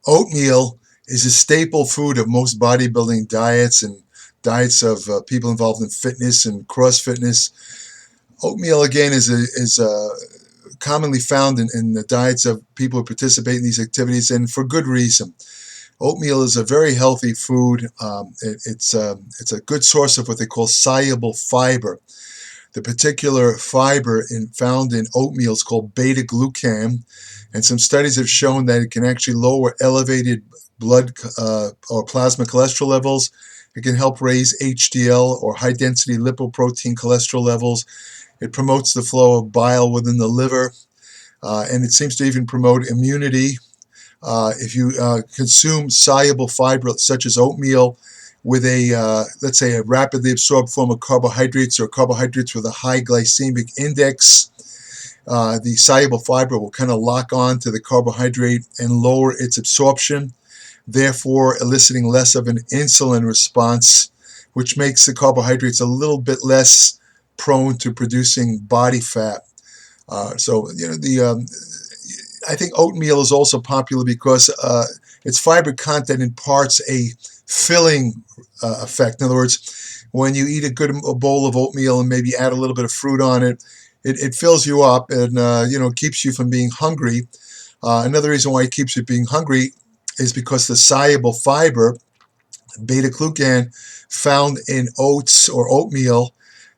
Oatmeal is a staple food of most bodybuilding diets and diets of people involved in fitness and cross fitness. Oatmeal, again, is commonly found in the diets of people who participate in these activities, and for good reason. Oatmeal is a very healthy food. It's a good source of what they call soluble fiber. The particular fiber found in oatmeal is called beta-glucan, and some studies have shown that it can actually lower elevated blood or plasma cholesterol levels. It can help raise HDL or high-density lipoprotein cholesterol levels. It promotes the flow of bile within the liver, and it seems to even promote immunity. If you consume soluble fiber such as oatmeal with let's say, a rapidly absorbed form of carbohydrates or carbohydrates with a high glycemic index, the soluble fiber will kind of lock on to the carbohydrate and lower its absorption, therefore eliciting less of an insulin response, which makes the carbohydrates a little bit less prone to producing body fat. I think oatmeal is also popular because its fiber content imparts a filling effect. In other words, when you eat a bowl of oatmeal and maybe add a little bit of fruit on it, it fills you up and keeps you from being hungry. Another reason why it keeps you being hungry is because the soluble fiber, beta-glucan, found in oats or oatmeal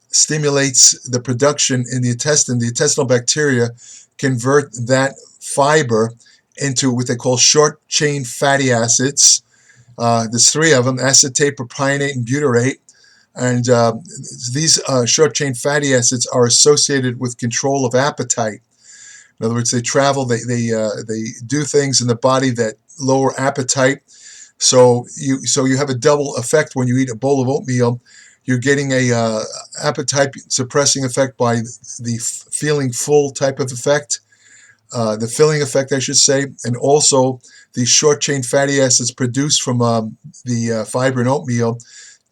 stimulates the production in the intestine. The intestinal bacteria convert that fiber into what they call short-chain fatty acids. There's three of them: acetate, propionate, and butyrate. And these short-chain fatty acids are associated with control of appetite. In other words, they do things in the body that lower appetite. So you have a double effect when you eat a bowl of oatmeal. You're getting a appetite suppressing effect by the feeling full type of effect, the filling effect, I should say, and also the short chain fatty acids produced from the fiber in oatmeal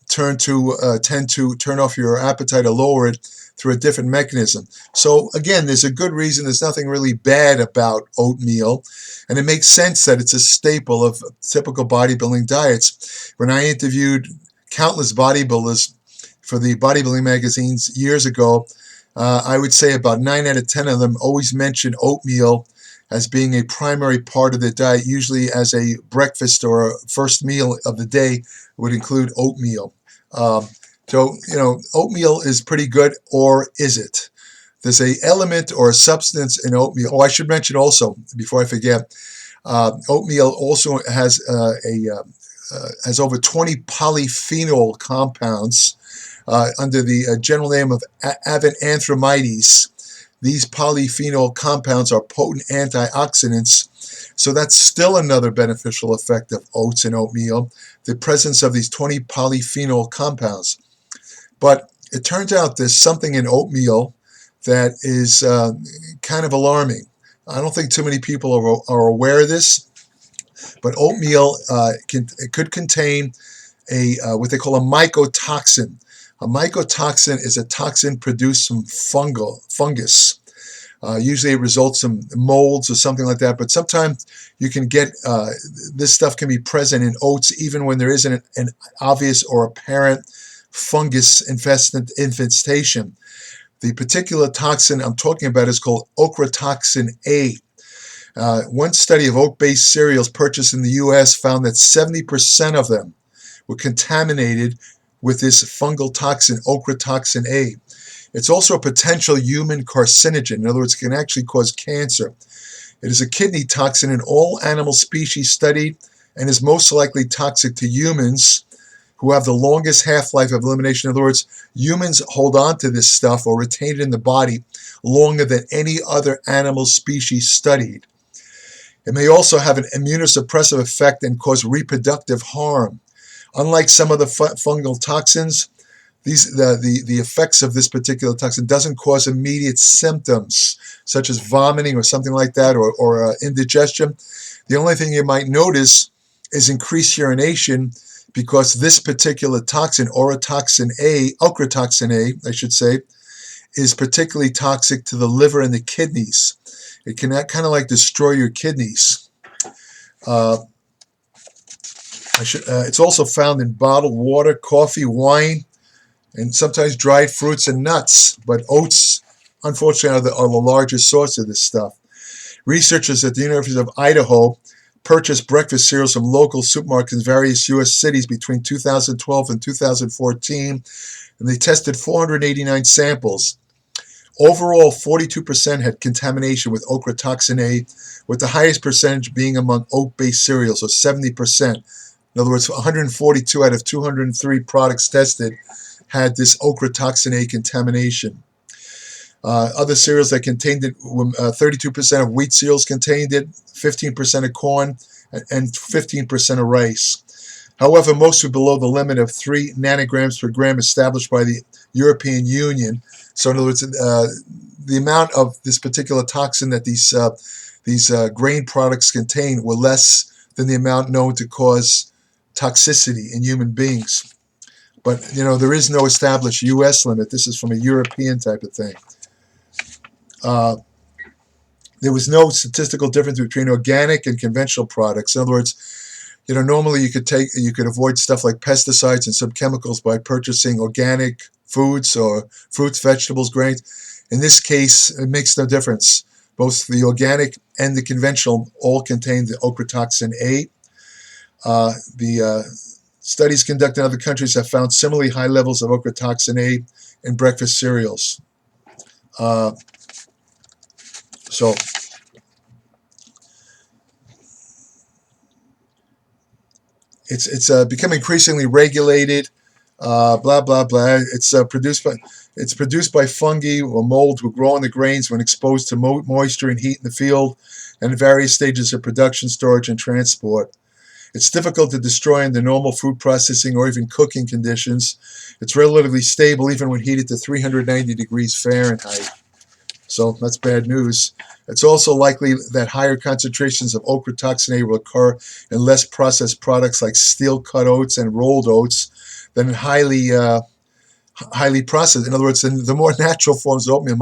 tend to turn off your appetite or lower it through a different mechanism. So again, there's a good reason. There's nothing really bad about oatmeal, and it makes sense that it's a staple of typical bodybuilding diets. When I interviewed countless bodybuilders for the bodybuilding magazines years ago, I would say about 9 out of 10 of them always mention oatmeal as being a primary part of their diet, usually as a breakfast or a first meal of the day would include oatmeal. Oatmeal is pretty good, or is it? There's an element or a substance in oatmeal. Oh, I should mention also, before I forget, oatmeal also has over 20 polyphenol compounds under the general name of avenanthramides. These polyphenol compounds are potent antioxidants, so that's still another beneficial effect of oats and oatmeal, the presence of these 20 polyphenol compounds. But it turns out there's something in oatmeal that is kind of alarming. I don't think too many people are aware of this, but oatmeal could contain what they call a mycotoxin. A mycotoxin is a toxin produced from fungus. Usually it results in molds or something like that, but sometimes you can get, this stuff can be present in oats even when there isn't an obvious or apparent fungus infestation. The particular toxin I'm talking about is called Ochratoxin-A. One study of oat-based cereals purchased in the U.S. found that 70% of them were contaminated with this fungal toxin, Ochratoxin-A. It's also a potential human carcinogen. In other words, it can actually cause cancer. It is a kidney toxin in all animal species studied and is most likely toxic to humans, who have the longest half-life of elimination. In other words, humans hold on to this stuff or retain it in the body longer than any other animal species studied. It may also have an immunosuppressive effect and cause reproductive harm. Unlike some of the fungal toxins, the effects of this particular toxin doesn't cause immediate symptoms, such as vomiting or something like that, or indigestion. The only thing you might notice is increased urination, because this particular toxin, Ochratoxin-A, I should say, is particularly toxic to the liver and the kidneys. It can kind of like destroy your kidneys. It's also found in bottled water, coffee, wine, and sometimes dried fruits and nuts. But oats, unfortunately, are the largest source of this stuff. Researchers at the University of Idaho purchased breakfast cereals from local supermarkets in various U.S. cities between 2012 and 2014, and they tested 489 samples. Overall, 42% had contamination with Ochratoxin-A, with the highest percentage being among oat-based cereals, or 70%. In other words, 142 out of 203 products tested had this Ochratoxin-A contamination. Other cereals that contained it, 32% of wheat cereals contained it, 15% of corn, and 15% of rice. However, most were below the limit of 3 nanograms per gram established by the European Union. So in other words, the amount of this particular toxin that these grain products contain were less than the amount known to cause toxicity in human beings. But, there is no established U.S. limit. This is from a European type of thing. There was no statistical difference between organic and conventional products. In other words, normally you could avoid stuff like pesticides and some chemicals by purchasing organic foods or fruits, vegetables, grains. In this case, it makes no difference. Both the organic and the conventional all contain the Ochratoxin-A. The studies conducted in other countries have found similarly high levels of Ochratoxin-A in breakfast cereals. So it's become increasingly regulated. Blah blah blah. It's produced by fungi or mold who grow on the grains when exposed to moisture and heat in the field, and in various stages of production, storage, and transport. It's difficult to destroy under normal food processing or even cooking conditions. It's relatively stable even when heated to 390 degrees Fahrenheit. So that's bad news. It's also likely that higher concentrations of Ochratoxin-A will occur in less processed products like steel-cut oats and rolled oats than in highly processed. In other words, the more natural forms of oatmeal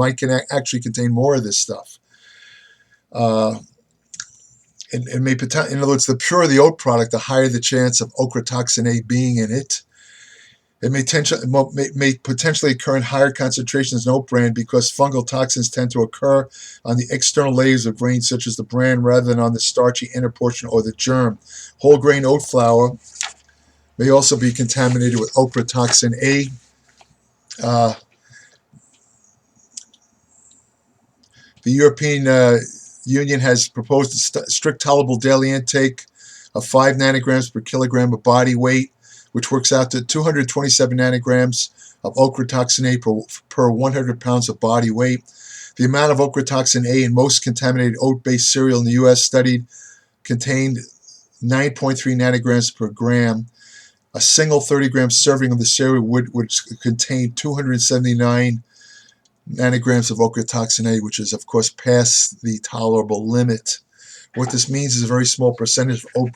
actually contain more of this stuff. In other words, the purer the oat product, the higher the chance of Ochratoxin-A being in it. It may potentially occur in higher concentrations in oat bran because fungal toxins tend to occur on the external layers of grain, such as the bran, rather than on the starchy inner portion or the germ. Whole grain oat flour may also be contaminated with Ochratoxin-A. The European Union has proposed a strict tolerable daily intake of 5 nanograms per kilogram of body weight, which works out to 227 nanograms of Ochratoxin-A per 100 pounds of body weight. The amount of Ochratoxin-A in most contaminated oat-based cereal in the U.S. studied contained 9.3 nanograms per gram. A single 30-gram serving of the cereal would contain 279 nanograms of Ochratoxin-A, which is, of course, past the tolerable limit. What this means is a very small percentage of oat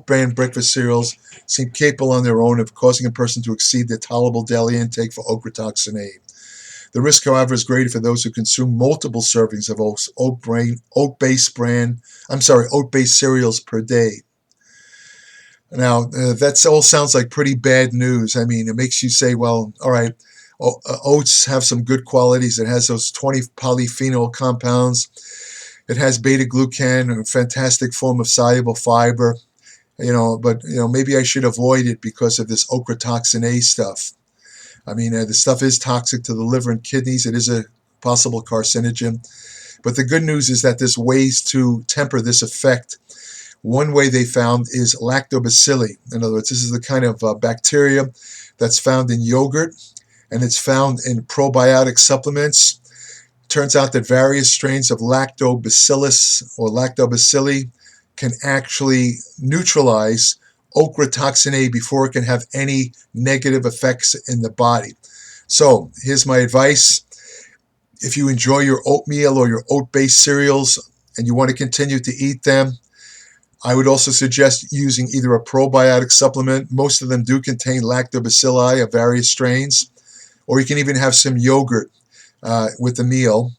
bran breakfast cereals seem capable on their own of causing a person to exceed their tolerable daily intake for Ochratoxin-A. The risk, however, is greater for those who consume multiple servings of oat-based cereals per day. Now, that all sounds like pretty bad news. I mean, it makes you say, well, all right, oats have some good qualities. It has those 20 polyphenol compounds. It has beta-glucan, a fantastic form of soluble fiber. But maybe I should avoid it because of this Ochratoxin-A stuff. I mean, the stuff is toxic to the liver and kidneys. It is a possible carcinogen. But the good news is that there's ways to temper this effect. One way they found is lactobacilli. In other words, this is the kind of bacteria that's found in yogurt, and it's found in probiotic supplements. Turns out that various strains of lactobacillus or lactobacilli can actually neutralize Ochratoxin-A before it can have any negative effects in the body. So here's my advice. If you enjoy your oatmeal or your oat-based cereals and you want to continue to eat them, I would also suggest using either a probiotic supplement. Most of them do contain lactobacilli of various strains, or you can even have some yogurt with the meal,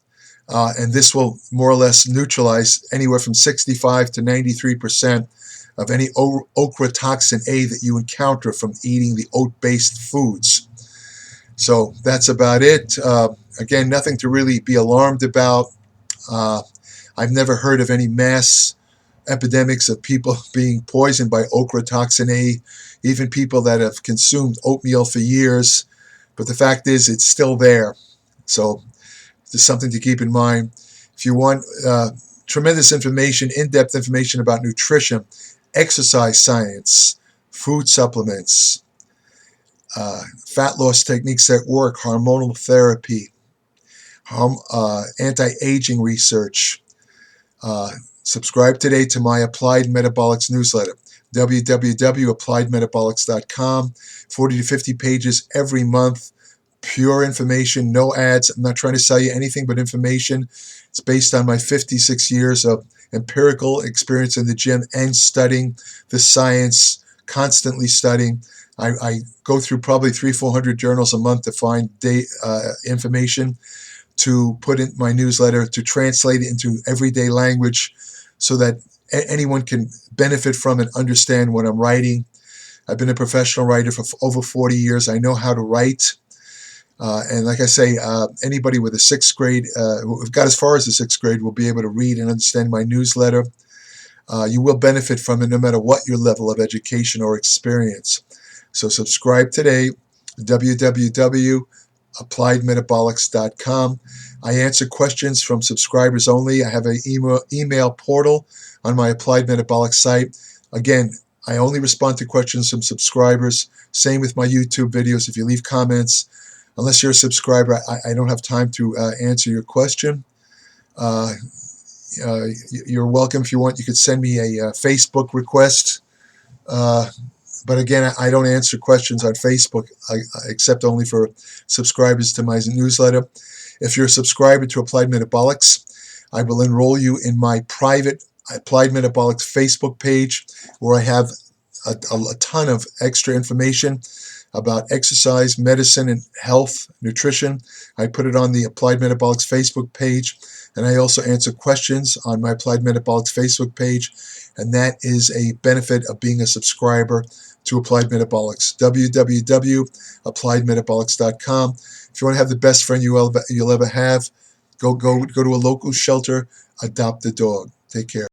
and this will more or less neutralize anywhere from 65 to 93% of any Ochratoxin-A that you encounter from eating the oat-based foods. So that's about it. Again, nothing to really be alarmed about. I've never heard of any mass epidemics of people being poisoned by Ochratoxin-A, even people that have consumed oatmeal for years. But the fact is, it's still there. So just something to keep in mind. If you want tremendous information, in-depth information about nutrition, exercise science, food supplements, fat loss techniques that work, hormonal therapy, anti-aging research, subscribe today to my Applied Metabolics newsletter, www.appliedmetabolics.com, 40 to 50 pages every month, pure information, no ads. I'm not trying to sell you anything but information. It's based on my 56 years of empirical experience in the gym and studying the science, constantly studying. I go through probably 300-400 journals a month to find information to put in my newsletter, to translate it into everyday language so that anyone can benefit from and understand what I'm writing. I've been a professional writer for over 40 years. I know how to write. And like I say, anybody with a 6th grade, who got as far as the 6th grade, will be able to read and understand my newsletter. You will benefit from it no matter what your level of education or experience. So subscribe today, www.appliedmetabolics.com. I answer questions from subscribers only. I have an email portal on my Applied Metabolics site. Again, I only respond to questions from subscribers. Same with my YouTube videos. If you leave comments, unless you're a subscriber, I don't have time to answer your question. You're welcome. If you want, you could send me a Facebook request. But again, I don't answer questions on Facebook, except only for subscribers to my newsletter. If you're a subscriber to Applied Metabolics, I will enroll you in my private Applied Metabolics Facebook page, where I have a ton of extra information about exercise, medicine, and health, nutrition. I put it on the Applied Metabolics Facebook page, and I also answer questions on my Applied Metabolics Facebook page, and that is a benefit of being a subscriber to Applied Metabolics, www.appliedmetabolics.com. If you want to have the best friend you'll ever have, go to a local shelter, adopt a dog. Take care.